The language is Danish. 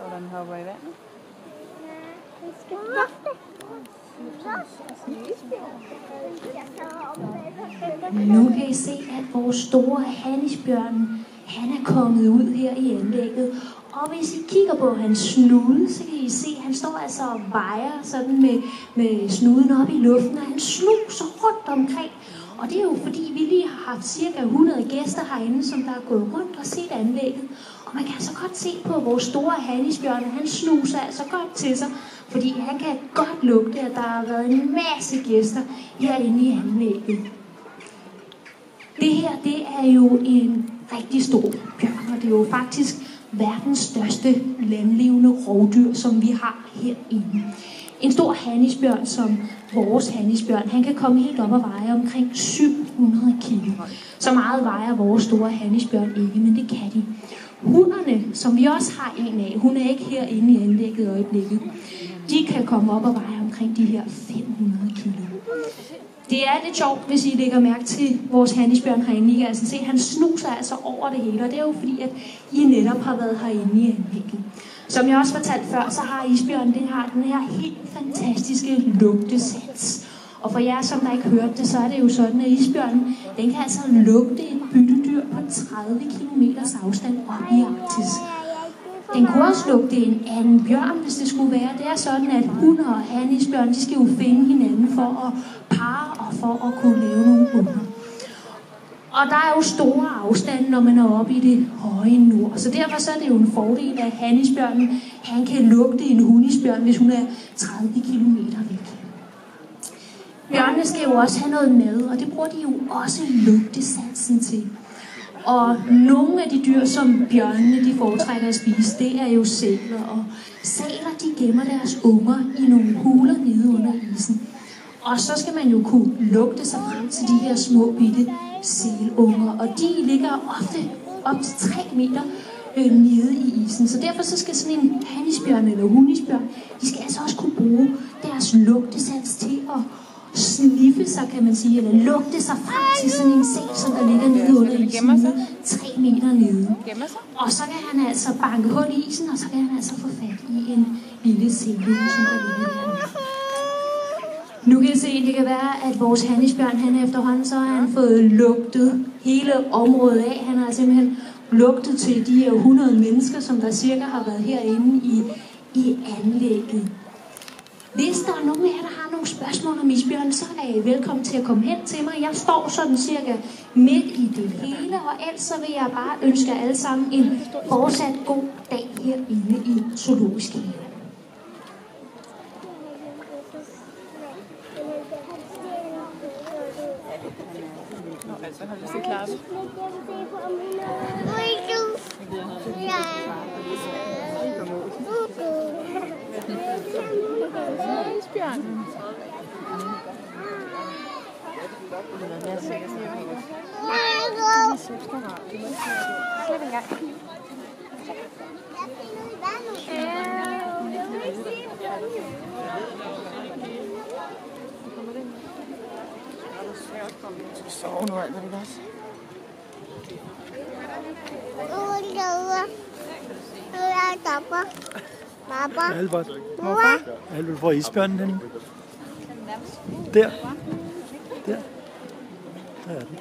Og den hopper i vandet. Nu kan I se, at vores store handisbjørn, han er kommet ud her i anlægget. Og hvis I kigger på hans snude, så kan I se, at han står altså og vejer sådan med snuden op i luften, og han snuser rundt omkring. Og det er jo fordi, vi lige har haft cirka 100 gæster herinde, som der er gået rundt og set anlægget. Og man kan altså godt se på vores store handisbjørn, han snuser altså godt til sig, fordi han kan godt lugte, at der har været en masse gæster herinde i anlægget. Det her, det er jo en rigtig stor bjørn, og det er jo faktisk verdens største landlevende rovdyr, som vi har herinde. En stor handisbjørn, som vores handisbjørn, han kan komme helt op og veje omkring 700 kilo. Så meget vejer vores store handisbjørn ikke, men det kan de. Hunderne, som vi også har en af, hun er ikke herinde i anlægget i øjeblikket, de kan komme op og veje omkring de her 500 kilo. Det er lidt sjovt, hvis I lægger mærke til vores handisbjørn herinde. I kan altså se, at han snuser altså over det hele, og det er jo fordi, at I netop har været herinde i anlægget. Som jeg også fortalte før, så har isbjørnen den her helt fantastiske lugtesans. Og for jer, som der ikke hørte det, så er det jo sådan, at isbjørnen, den kan altså lugte et byttedyr på 30 km afstand op i Arktis. Den kunne også lugte en anden bjørn, hvis det skulle være. Det er sådan, at hun og handisbjørn, de skal jo finde hinanden for at parre og for at kunne lave nogle unger. Og der er jo store afstande, når man er oppe i det høje nord. Så derfor så er det jo en fordel, at handisbjørnen, han kan lugte en hundisbjørn, hvis hun er 30 km væk. Bjørnene skal jo også have noget mad, og det bruger de jo også lugtesansen til. Og nogle af de dyr, som bjørnene de foretrækker at spise, det er jo sæler. Og sæler, de gemmer deres unger i nogle huler nede under isen. Og så skal man jo kunne lugte sig frem til de her små bitte sælunger. Og de ligger ofte op til 3 meter nede i isen. Så derfor så skal sådan en handisbjørn eller hundisbjørn, de skal altså også kunne bruge deres lugtesans til at sniffe sig, kan man sige, eller lugte sig frem til sådan en sæl, som der ligger nede under isen, 3 meter nede. Og så kan han altså banke hul i isen, og så kan han altså få fat i en lille sælunge, som der ligger dernede. Nu kan I se, det kan være, at vores handisbjørn, han efterhånden, så har han fået lugtet hele området af. Han har simpelthen lugtet til de her 100 mennesker, som der cirka har været herinde i anlægget. Hvis der er nogen af jer, der har nogle spørgsmål om isbjørn, så er I velkommen til at komme hen til mig. Jeg står sådan cirka midt i det hele, og ellers så vil jeg bare ønske jer alle sammen en fortsat god dag herinde i Zoologisk Have. Altså, har du lyst til at klappe? Isbjørnen. Jeg er sikker, at jeg slet en gang. Jeg skal sove nu, alt hvad det gør. Albert, Albert, hvor er isbjørnen henne? Der. Der er den.